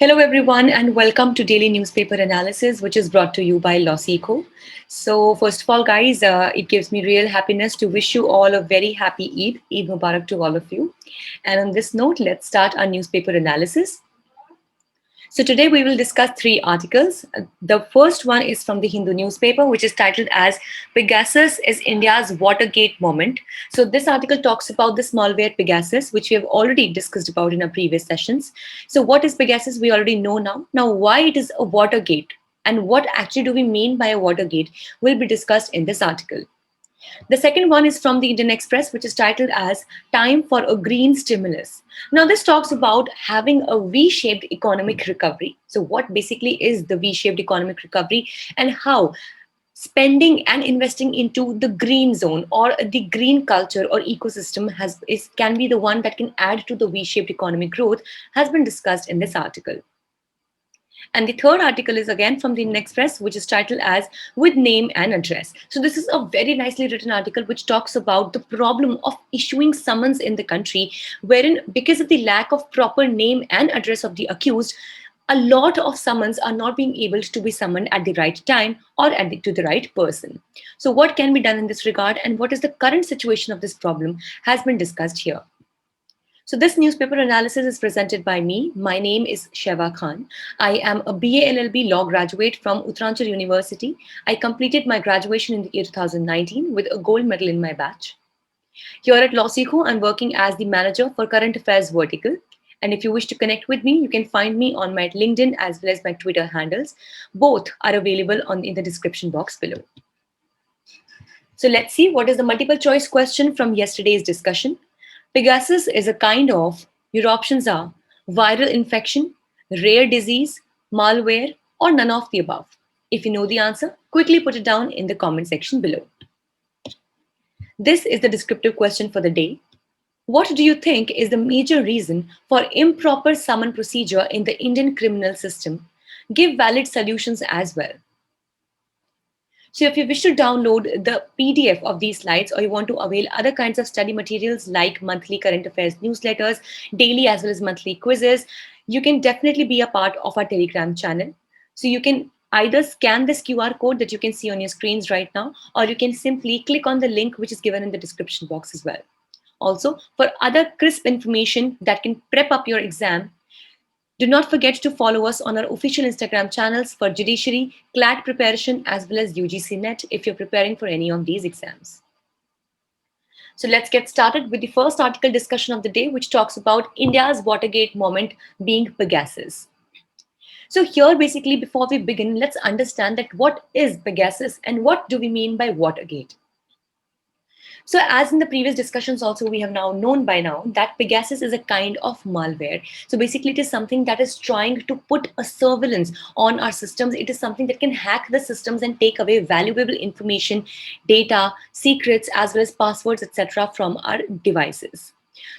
Hello, everyone, and welcome to Daily Newspaper Analysis, which is brought to you by Losico. So, first of all, guys, it gives me real happiness to wish you all a very happy Eid Mubarak to all of you. And on this note, let's start our newspaper analysis. So today we will discuss three articles. The first one is from the Hindu newspaper, which is titled as Pegasus is India's Watergate Moment. So this article talks about this malware Pegasus, which we have already discussed about in our previous sessions. So what is Pegasus? We already know now. Now why it is a Watergate and what actually do we mean by a Watergate will be discussed in this article. The second one is from the Indian Express, which is titled as Time for a Green Stimulus. Now, this talks about having a V shaped economic recovery. So, what basically is the V shaped economic recovery and how spending and investing into the green zone or the green culture or ecosystem can be the one that can add to the V shaped economic growth has been discussed in this article. And the third article is again from the Indian Express, which is titled as With Name and Address. So this is a very nicely written article which talks about the problem of issuing summons in the country, wherein because of the lack of proper name and address of the accused, a lot of summons are not being able to be summoned at the right time or to the right person. So what can be done in this regard and what is the current situation of this problem has been discussed here. So this newspaper analysis is presented by me. My name is Sheva Khan. I am a BA LLB law graduate from Uttaranchal University. I completed my graduation in the year 2019 with a gold medal in my batch. Here at LawSikho, I'm working as the manager for current affairs vertical. And if you wish to connect with me, you can find me on my LinkedIn as well as my Twitter handles. Both are available in the description box below. So let's see what is the multiple choice question from yesterday's discussion. Pegasus is a kind of, your options are viral infection, rare disease, malware, or none of the above. If you know the answer, quickly put it down in the comment section below. This is the descriptive question for the day. What do you think is the major reason for improper summon procedure in the Indian criminal system? Give valid solutions as well. So if you wish to download the PDF of these slides or you want to avail other kinds of study materials like monthly current affairs newsletters, daily as well as monthly quizzes, you can definitely be a part of our Telegram channel. So you can either scan this QR code that you can see on your screens right now, or you can simply click on the link which is given in the description box as well. Also, for other crisp information that can prep up your exam, do not forget to follow us on our official Instagram channels for judiciary, CLAT preparation, as well as UGC NET if you're preparing for any of these exams. So let's get started with the first article discussion of the day, which talks about India's Watergate moment being Pegasus. So here, basically, before we begin, let's understand that what is Pegasus and what do we mean by Watergate. So as in the previous discussions also, we have now known by now that Pegasus is a kind of malware. So basically it is something that is trying to put a surveillance on our systems. It is something that can hack the systems and take away valuable information, data, secrets, as well as passwords, etc. from our devices.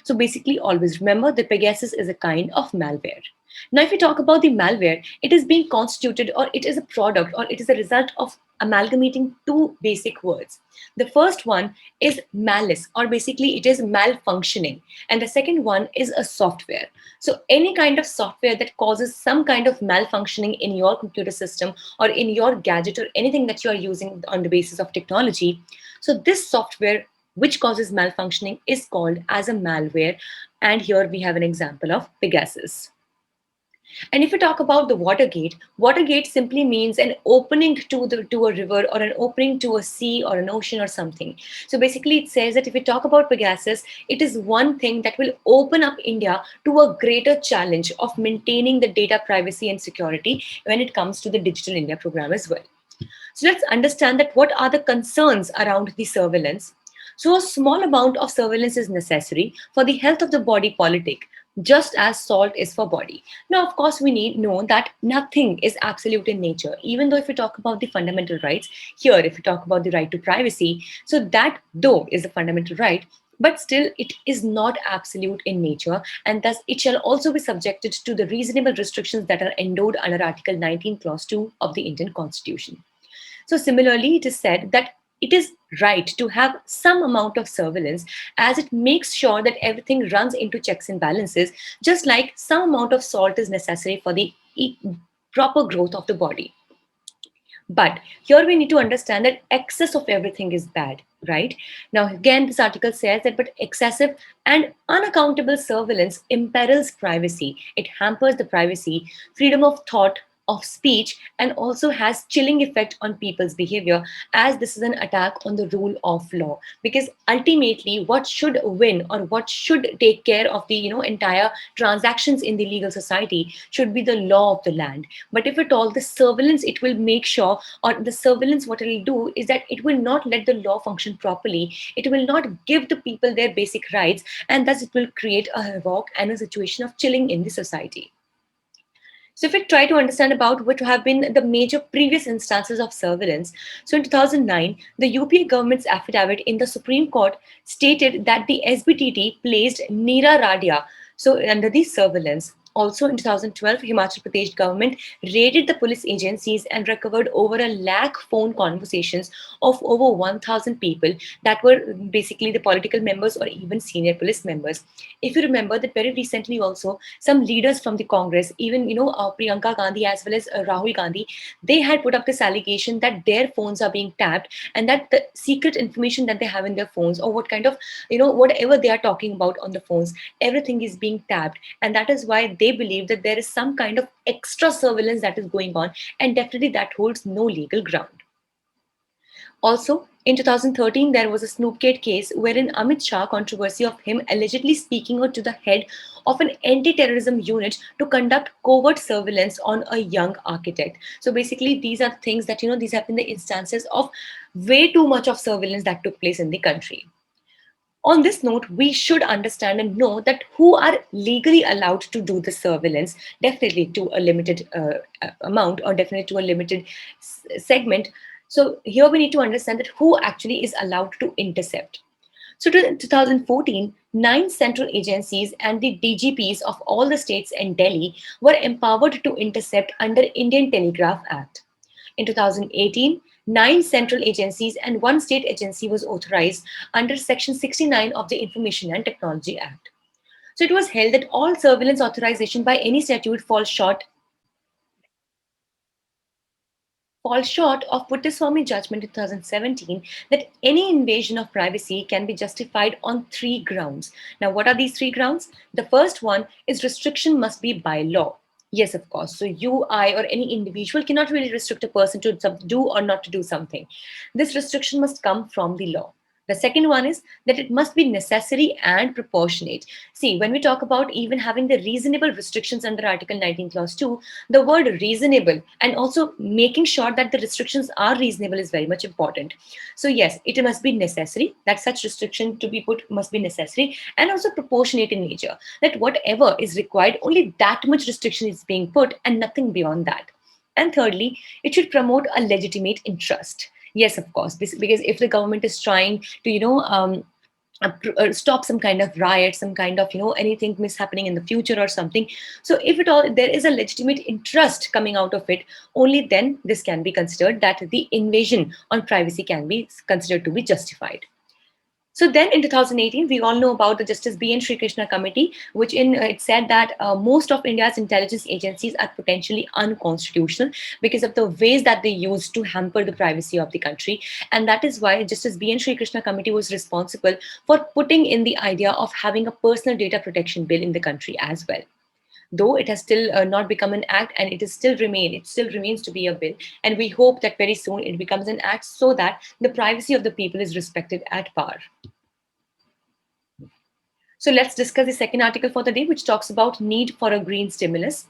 So basically always remember that Pegasus is a kind of malware. Now, if we talk about the malware, it is being constituted or it is a product or it is a result of amalgamating two basic words. The first one is malice, or basically it is malfunctioning. And the second one is a software. So any kind of software that causes some kind of malfunctioning in your computer system or in your gadget or anything that you are using on the basis of technology. So this software which causes malfunctioning is called as a malware. And here we have an example of Pegasus. And if we talk about the Watergate, Watergate simply means an opening to a river or an opening to a sea or an ocean or something. So basically it says that if we talk about Pegasus, it is one thing that will open up India to a greater challenge of maintaining the data privacy and security when it comes to the Digital India program as well. So let's understand that what are the concerns around the surveillance. So a small amount of surveillance is necessary for the health of the body politic, just as salt is for body. Now, of course, we need know that nothing is absolute in nature. Even though if we talk about the fundamental rights, here if we talk about the right to privacy, so that though is a fundamental right, but still it is not absolute in nature, and thus it shall also be subjected to the reasonable restrictions that are endowed under Article 19 Clause 2 of the Indian Constitution. So similarly, it is said that it is right to have some amount of surveillance, as it makes sure that everything runs into checks and balances, just like some amount of salt is necessary for the proper growth of the body. But here we need to understand that excess of everything is bad, right? Now, again, this article says that, but excessive and unaccountable surveillance imperils privacy. It hampers the privacy, freedom of thought, of speech, and also has chilling effect on people's behavior, as this is an attack on the rule of law. Because ultimately, what should win or what should take care of the entire transactions in the legal society should be the law of the land. But if at all, the surveillance, it will make sure, or the surveillance, what it will do is that it will not let the law function properly. It will not give the people their basic rights, and thus it will create a havoc and a situation of chilling in the society. So if we try to understand about what have been the major previous instances of surveillance, so in 2009, the UPA government's affidavit in the Supreme Court stated that the SBTT placed Neera Radia so under the surveillance. Also in 2012, Himachal Pradesh government raided the police agencies and recovered over a lakh phone conversations of over 1,000 people that were basically the political members or even senior police members. If you remember that very recently also, some leaders from the Congress, even Priyanka Gandhi as well as Rahul Gandhi, they had put up this allegation that their phones are being tapped, and that the secret information that they have in their phones, or what kind of whatever they are talking about on the phones, everything is being tapped, and that is why they believe that there is some kind of extra surveillance that is going on, and definitely that holds no legal ground. Also, in 2013, there was a Snoopgate case wherein Amit Shah controversy of him allegedly speaking out to the head of an anti-terrorism unit to conduct covert surveillance on a young architect. So basically, these are things that, these have been the instances of way too much of surveillance that took place in the country. On this note, we should understand and know that who are legally allowed to do the surveillance, definitely to a limited amount, or definitely to a limited segment. So here we need to understand that who actually is allowed to intercept. So in 2014, 9 central agencies and the DGPs of all the states and Delhi were empowered to intercept under Indian Telegraph Act. In 2018, 9 central agencies and 1 state agency was authorized under Section 69 of the Information and Technology Act. So it was held that all surveillance authorization by any statute falls short of Puttaswamy judgment in 2017 that any invasion of privacy can be justified on 3 grounds. Now, what are these 3 grounds? The first one is restriction must be by law. Yes, of course. So you, I, or any individual cannot really restrict a person to do or not to do something. This restriction must come from the law. The second one is that it must be necessary and proportionate. See, when we talk about even having the reasonable restrictions under Article 19, Clause 2, the word reasonable and also making sure that the restrictions are reasonable is very much important. So yes, it must be necessary, that such restriction to be put must be necessary, and also proportionate in nature, that whatever is required, only that much restriction is being put and nothing beyond that. And thirdly, it should promote a legitimate interest. Yes, of course, because if the government is trying to, stop some kind of riot, some kind of, anything mishappening in the future or something. So if at all there is a legitimate interest coming out of it, only then this can be considered that the invasion on privacy can be considered to be justified. So then in 2018, we all know about the Justice B. N. Sri Krishna Committee, which it said that most of India's intelligence agencies are potentially unconstitutional because of the ways that they use to hamper the privacy of the country. And that is why Justice B. N. Sri Krishna Committee was responsible for putting in the idea of having a personal data protection bill in the country as well. Though it has still not become an act, and it still remains to be a bill, and we hope that very soon it becomes an act so that the privacy of the people is respected at par. So let's discuss the second article for the day, which talks about need for a green stimulus.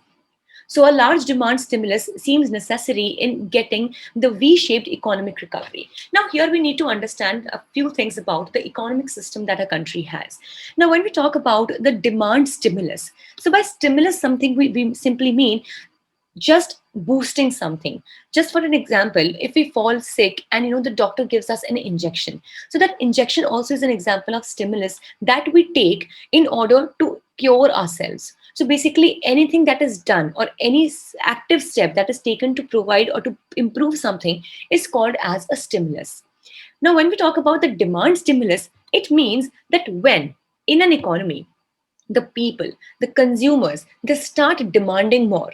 So a large demand stimulus seems necessary in getting the V-shaped economic recovery. Now here we need to understand a few things about the economic system that a country has. Now when we talk about the demand stimulus, so by stimulus something we simply mean just boosting something. Just for an example, if we fall sick and the doctor gives us an injection, so that injection also is an example of stimulus that we take in order to cure ourselves. So basically anything that is done or any active step that is taken to provide or to improve something is called as a stimulus. Now, when we talk about the demand stimulus, it means that when in an economy, the people, the consumers, they start demanding more,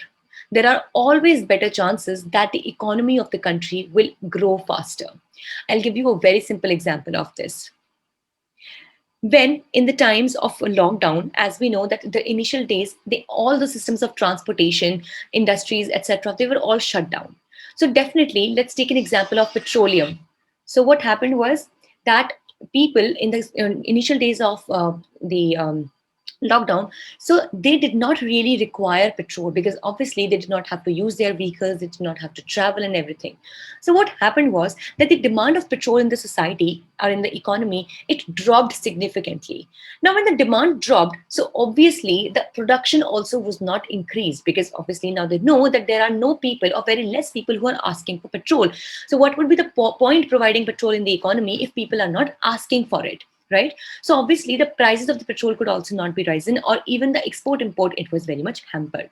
there are always better chances that the economy of the country will grow faster. I'll give you a very simple example of this. When in the times of lockdown, as we know that the initial days, all the systems of transportation, industries, etc., they were all shut down. So definitely, let's take an example of petroleum. So what happened was that people in the initial days of the lockdown, so they did not really require petrol because obviously they did not have to use their vehicles, they did not have to travel and everything. So what happened was that the demand of petrol in the society or in the economy, it dropped significantly. Now when the demand dropped, so obviously the production also was not increased because obviously now they know that there are no people or very less people who are asking for petrol. So what would be the point providing petrol in the economy if people are not asking for it, right? So obviously the prices of the petrol could also not be risen, or even the export import, it was very much hampered.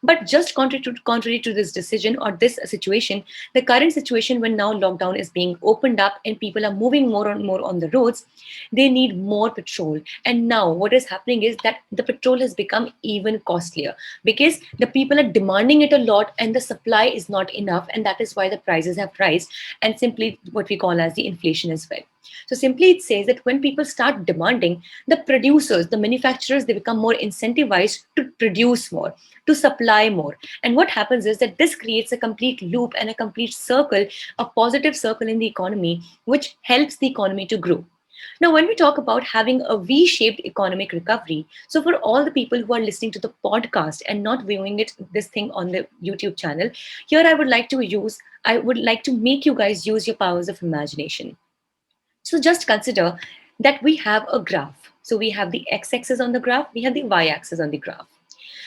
But just contrary to this decision or this situation, the current situation when now lockdown is being opened up and people are moving more and more on the roads, they need more petrol. And now what is happening is that the petrol has become even costlier because the people are demanding it a lot and the supply is not enough. And that is why the prices have risen, and simply what we call as the inflation as well. So simply it says that when people start demanding, the producers, the manufacturers, they become more incentivized to produce more, to supply more. And what happens is that this creates a complete loop and a complete circle, a positive circle in the economy, which helps the economy to grow. Now, when we talk about having a V shaped economic recovery, so for all the people who are listening to the podcast and not viewing this thing on the YouTube channel, here I would like to make you guys use your powers of imagination. So just consider that we have a graph. So we have the x-axis on the graph, we have the y-axis on the graph.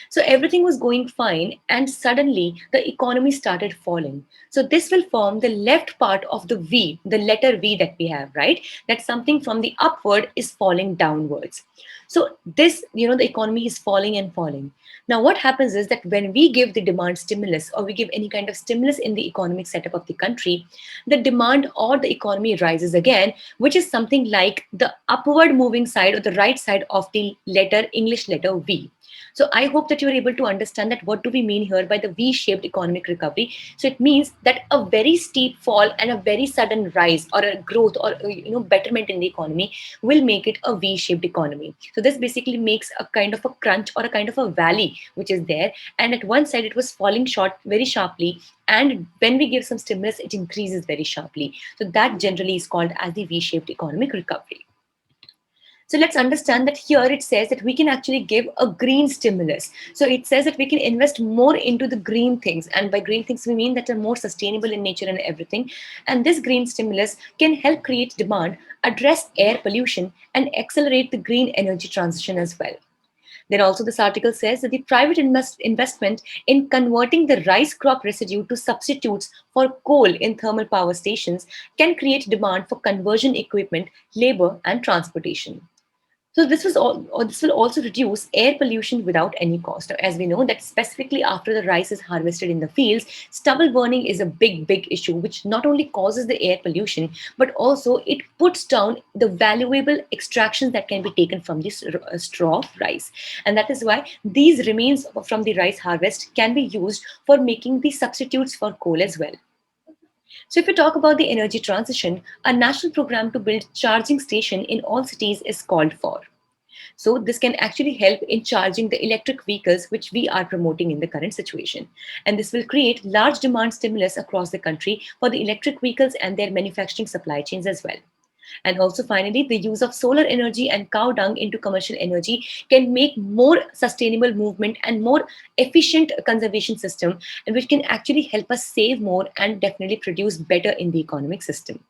So everything was going fine, and suddenly the economy started falling. So this will form the left part of the V, the letter V that we have, right? That something from the upward is falling downwards. So this, the economy is falling and falling. Now, what happens is that when we give the demand stimulus or we give any kind of stimulus in the economic setup of the country, the demand or the economy rises again, which is something like the upward moving side or the right side of the English letter V. So I hope that you're able to understand that what do we mean here by the V-shaped economic recovery. So it means that a very steep fall and a very sudden rise or a growth or betterment in the economy will make it a V-shaped economy. So this basically makes a kind of a crunch or a kind of a valley which is there, and at one side it was falling short very sharply, and when we give some stimulus it increases very sharply. So that generally is called as the V-shaped economic recovery. So let's understand that here it says that we can actually give a green stimulus. So it says that we can invest more into the green things. And by green things, we mean that are more sustainable in nature and everything. And this green stimulus can help create demand, address air pollution, and accelerate the green energy transition as well. Then also this article says that the private investment in converting the rice crop residue to substitutes for coal in thermal power stations can create demand for conversion equipment, labor, and transportation. So this will also reduce air pollution without any cost. As we know that specifically after the rice is harvested in the fields, stubble burning is a big issue, which not only causes the air pollution, but also it puts down the valuable extractions that can be taken from this straw of rice. And that is why these remains from the rice harvest can be used for making the substitutes for coal as well. So if we talk about the energy transition, a national program to build charging station in all cities is called for. So this can actually help in charging the electric vehicles, which we are promoting in the current situation. And this will create large demand stimulus across the country for the electric vehicles and their manufacturing supply chains as well. And also finally, the use of solar energy and cow dung into commercial energy can make more sustainable movement and more efficient conservation system, and which can actually help us save more and definitely produce better in the economic system.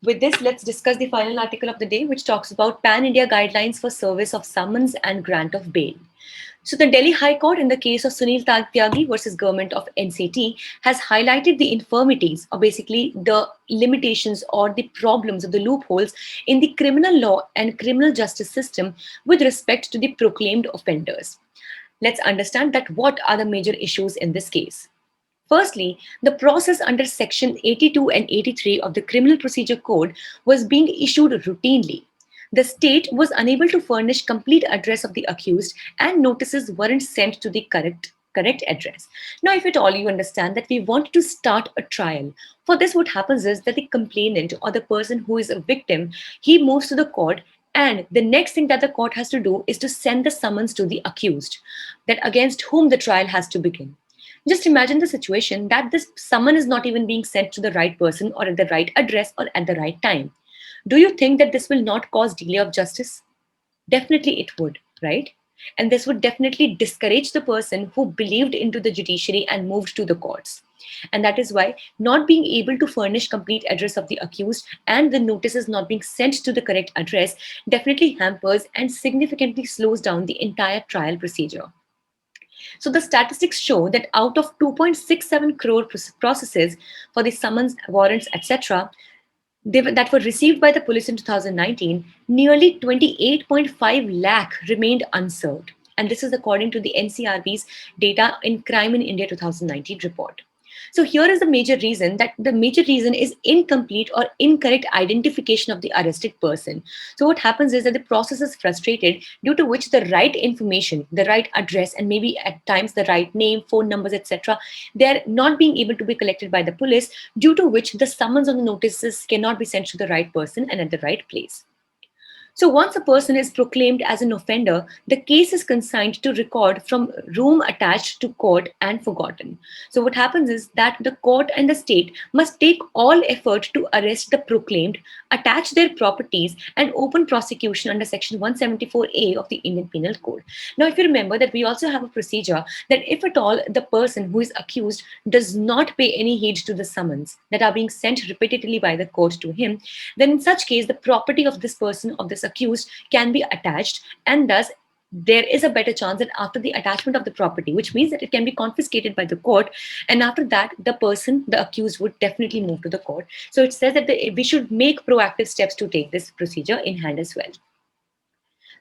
With this, let's discuss the final article of the day, which talks about Pan-India guidelines for service of summons and grant of bail. So the Delhi High Court in the case of Sunil Tyagi versus government of NCT has highlighted the infirmities, or basically the limitations or the problems of the loopholes in the criminal law and criminal justice system with respect to the proclaimed offenders. Let's understand that what are the major issues in this case. Firstly, the process under Section 82 and 83 of the Criminal Procedure Code was being issued routinely. The state was unable to furnish complete address of the accused, and notices weren't sent to the correct address. Now, if at all you understand that we want to start a trial, for this what happens is that the complainant or the person who is a victim, he moves to the court, and the next thing that the court has to do is to send the summons to the accused, that against whom the trial has to begin. Just imagine the situation that this summon is not even being sent to the right person or at the right address or at the right time. Do you think that this will not cause delay of justice? Definitely it would, right? And this would definitely discourage the person who believed into the judiciary and moved to the courts. And that is why not being able to furnish complete address of the accused and the notices not being sent to the correct address definitely hampers and significantly slows down the entire trial procedure. So the statistics show that out of 2.67 crore processes for the summons, warrants, etc., that were received by the police in 2019, nearly 28.5 lakh remained unserved. And this is according to the NCRB's data in Crime in India 2019 report. So here is the major reason is incomplete or incorrect identification of the arrested person. So what happens is that the process is frustrated, due to which the right information, the right address, and maybe at times the right name, phone numbers, etc., they're not being able to be collected by the police, due to which the summons on the notices cannot be sent to the right person and at the right place. So once a person is proclaimed as an offender, the case is consigned to record from room attached to court and forgotten. So what happens is that the court and the state must take all effort to arrest the proclaimed, attach their properties, and open prosecution under Section 174A of the Indian Penal Code. Now, if you remember that we also have a procedure that if at all the person who is accused does not pay any heed to the summons that are being sent repeatedly by the court to him, then in such case the property of this person, of this accused, can be attached, and thus there is a better chance that after the attachment of the property, which means that it can be confiscated by the court, and after that the person, the accused, would definitely move to the court. So it says that we should make proactive steps to take this procedure in hand as well.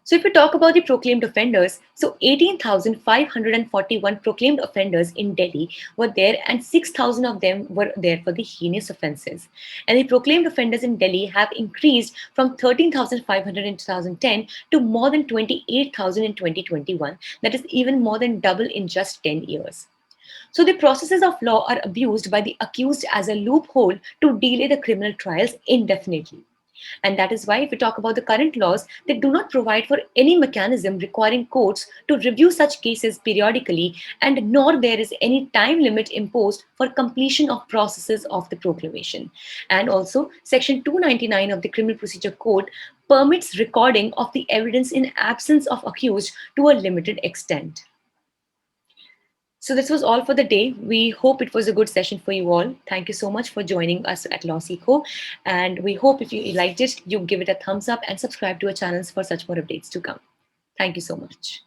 So if we talk about the proclaimed offenders, so 18,541 proclaimed offenders in Delhi were there, and 6,000 of them were there for the heinous offences. And the proclaimed offenders in Delhi have increased from 13,500 in 2010 to more than 28,000 in 2021. That is even more than double in just 10 years. So the processes of law are abused by the accused as a loophole to delay the criminal trials indefinitely. And that is why, if we talk about the current laws, they do not provide for any mechanism requiring courts to review such cases periodically, and nor there is any time limit imposed for completion of processes of the proclamation. And also, Section 299 of the Criminal Procedure Code permits recording of the evidence in absence of accused to a limited extent. So this was all for the day. We hope it was a good session for you all. Thank you so much for joining us at LawSeco. And we hope if you liked it, you give it a thumbs up and subscribe to our channels for such more updates to come. Thank you so much.